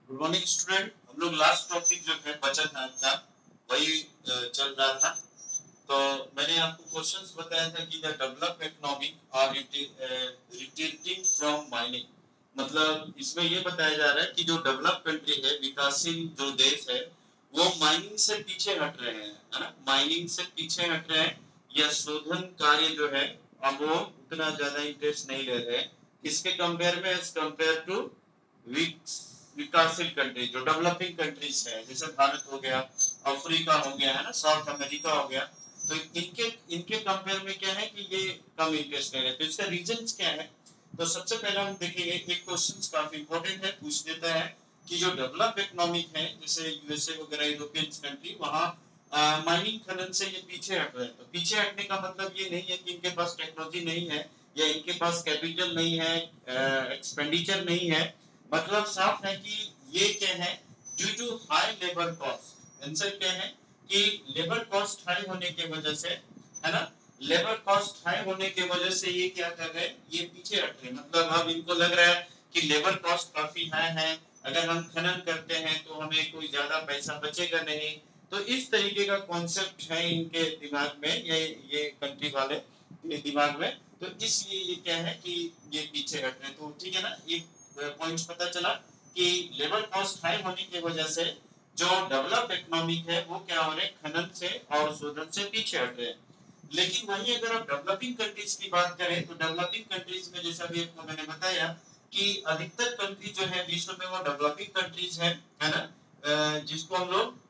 Good morning student. हम लोग last topic जो है बचत था वही चल रहा था। तो मैंने आपको क्वेश्चंस बताया था कि the develop economic are retreating from mining. मतलब इसमें ये बताया जा रहा है कि जो डेवलप कंट्री है, विकासशील जो देश है, वो माइनिंग से पीछे हट रहे हैं, है ना। माइनिंग से पीछे हट रहे हैं या शोधन कार्य जो है अब वो उतना ज्यादा इंटरेस्ट नहीं ले रहे हैं। किसके कंपेयर में? एज कंपेयर टू विकासशील कंट्री, जो डेवलपिंग कंट्रीज है, जैसे भारत हो गया, अफ्रीका हो गया, है ना, साउथ अमेरिका हो गया। तो इनके इनके कंपेयर में क्या है कि ये कम इंटरेस्ट ले रहे हैं। तो इसका रीजंस क्या है? तो सबसे पहले हम देखेंगे, एक क्वेश्चन काफी इंपॉर्टेंट है, पूछ देता है कि जो डेवलप इकोनॉमिक है, जैसे यूएसए वगैरह यूरोपियन कंट्री, वहाँ माइनिंग खनन से ये पीछे हट रहे हैं। तो पीछे हटने का मतलब ये नहीं है कि इनके पास टेक्नोलॉजी नहीं है या इनके पास कैपिटल नहीं है, एक्सपेंडिचर नहीं है। मतलब साफ है कि ये क्या है, due to high labour cost. Answer क्या है कि लेबर कॉस्ट हाई होने की वजह से, है ना, लेबर कॉस्ट हाई होने की वजह से ये क्या कर रहे हैं, ये पीछे हट रहे हैं। मतलब अब इनको लग रहा है कि लेबर कॉस्ट काफी हाई है, अगर हम खनन करते हैं तो हमें कोई ज्यादा पैसा बचेगा नहीं। तो इस तरीके का कॉन्सेप्ट है इनके दिमाग में, ये कंट्री वाले के दिमाग में। तो इसलिए ये क्या है कि ये पीछे हट रहे हैं। तो ठीक है ना, ये पॉइंट्स पता चला कि लेबर कॉस्ट हाई होने की वजह से जो डेवलप इकोनॉमिक है वो क्या हो रहे हैं, खनन से और शोधन से पीछे हट रहे हैं। लेकिन वहीं अगर आप डेवलपिंग कंट्रीज की बात करें तो डेवलपिंग कंट्रीज में, जैसा भी आपको मैंने बताया कि अधिकतर कंट्री जो है विश्व में वो डेवलपिंग कंट्रीज है ना, जिसको हम लोग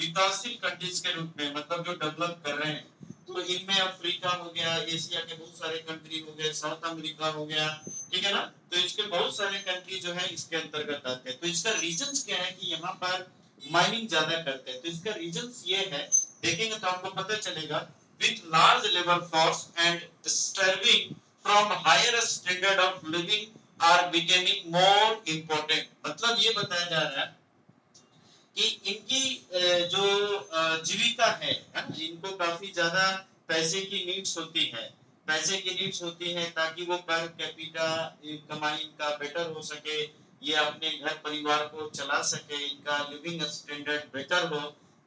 विकासशील कंट्रीज के रूप में, मतलब जो डेवलप कर रहे हैं। तो इनमें अफ्रीका हो गया, एशिया के बहुत सारे कंट्री हो गए, साउथ अमेरिका हो गया, ठीक है ना। तो इसके बहुत सारे कंट्री जो है इसके अंतर्गत आते हैं। तो इसका रीजंस क्या है कि यहाँ पर माइनिंग ज्यादा करते हैं। तो इसका रीजंस ये है, देखेंगे तो आपको पता चलेगा, with large labor force and starving from higher standard of living are becoming more important। मतलब ये बताया जा रहा है कि इनकी जो जीविका है ना, इनको काफी ज्यादा पैसे की नीड्स होती है। पैसे की नीड्स होती है ताकि वो पर कैपिटा कमाई इनका बेटर हो सके, ये अपने घर परिवार को चला सके, इनका लिविंग स्टैंडर्ड बेटर हो।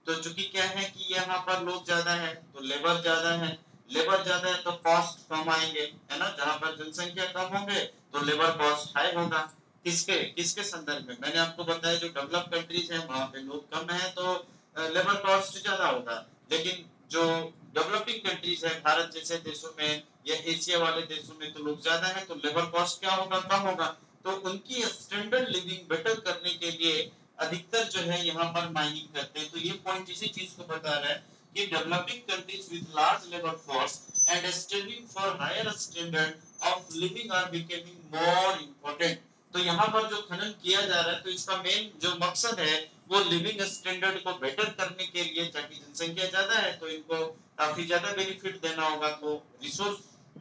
तो चूंकि क्या है कि यहाँ पर लोग ज्यादा है तो लेबर ज्यादा है, लेबर ज्यादा है तो कॉस्ट कम आएंगे, है ना। जहाँ पर जनसंख्या कम होंगे तो लेबर कॉस्ट हाई होगा। किसके किसके संदर्भ में? मैंने आपको बताया जो डेवलप कंट्रीज है वहां पे लोग कम है तो लेबर कॉस्ट ज्यादा होगा। लेकिन जो डेवलपिंग कंट्रीज है, भारत जैसे देशों में या एशिया वाले देशों में तो लोग ज्यादा है तो लेबर कॉस्ट क्या होगा, कम होगा। तो उनकी स्टैंडर्ड लिविंग बेटर करने के लिए अधिकतर जो है यहाँ पर माइनिंग करते हैं। तो ये पॉइंट इसी चीज को बता रहा है कि developing countries with large labour force and striving for higher standard of living are becoming more important. तो यहाँ पर जो खनन किया जा रहा है तो इसका मेन जो मकसद है वो लिविंग स्टैंडर्ड को बेटर करने के लिए, ताकि जनसंख्या ज्यादा है तो इनको काफी ज्यादा बेनिफिट देना होगा, तो रिसोर्स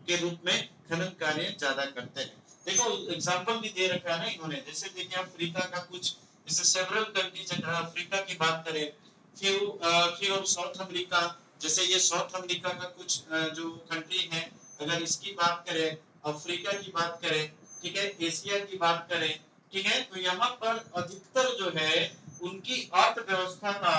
के रूप में खनन कार्य ज्यादा करते हैं। देखो एग्जांपल भी दे रखा है ना इन्होंने, जैसे देखिए अफ्रीका का कुछ, जैसे सेवरल कंट्रीज, अगर अफ्रीका की बात करें, फिर साउथ अमेरिका, जैसे ये साउथ अमेरिका का कुछ जो कंट्री है, अगर इसकी बात करें, अफ्रीका की बात करें, ठीक है, एशिया की बात करें, ठीक है, तो यहाँ पर अधिकतर जो है उनकी अर्थव्यवस्था का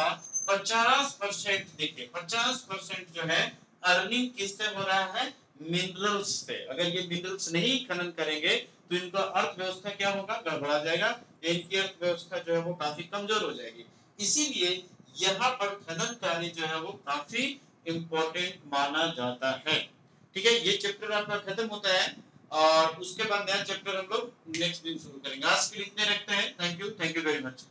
50%, देखिए 50% जो है अर्निंग किससे हो रहा है, मिनरल्स से। अगर ये मिनरल्स नहीं खनन करेंगे तो इनका अर्थव्यवस्था क्या होगा, गड़बड़ा जाएगा, इनकी अर्थव्यवस्था जो है वो काफी कमजोर हो जाएगी। इसीलिए यहाँ पर खनन कार्य जो है वो काफी इम्पोर्टेंट माना जाता है। ठीक है, ये चैप्टर आपका खत्म होता है और उसके बाद नया चैप्टर हम लोग नेक्स्ट दिन शुरू करेंगे। आज के लिए इतने रखते हैं। Thank you very much.